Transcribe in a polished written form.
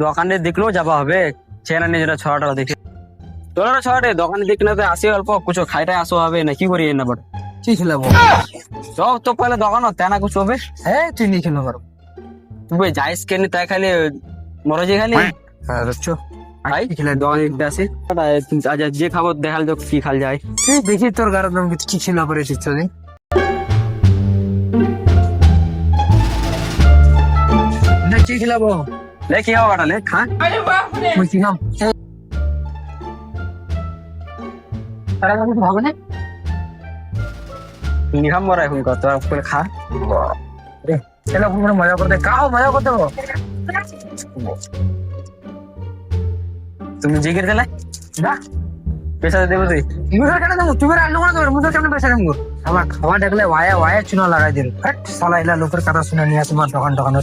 দোকানে দেখলেও যাবা হবে, চেনা নিজেরা ছড়াটা দেখে তোরা ছড়াটে দোকানে দেখলে তো আসি অল্প কিছু খাইটাই আসো হবে না কি করি না বট কি খেলাবো? সব তো পয়লা দোকান তেনা কিছু হবে হ্যাঁ তুই নিয়ে খেলো পারো। তুই যাইস কেন তাই খালি মরজি খালি হ্যাঁ বুঝছো, ভাই দোকানে দেখতে আসি আজ যে খাবার দেখাল তো কি খাল যায় তুই দেখি তোর গাড়ির নাম কি খেলা করে এসেছ না কি খেলাবো? লে কি খাওয়া কাটালে খা তুই কি খাম? তারা কিছু হবে না? নিখাম মরা এখন কত করে খা খেলা পুরো মজা করতে কাও মজা করতে হবে। তুমি জিগির দিলে না পেশা দেবো তুই মুখের কেন দেবো? তুমি রান্না করে দেবো, মুখের কেন পেশা দেবো? আমার খাওয়া দেখলে ওয়া ওয়া চুনা লাগাই দিল। সালা এলা লোকের কথা শুনে নিয়ে তোমার দোকান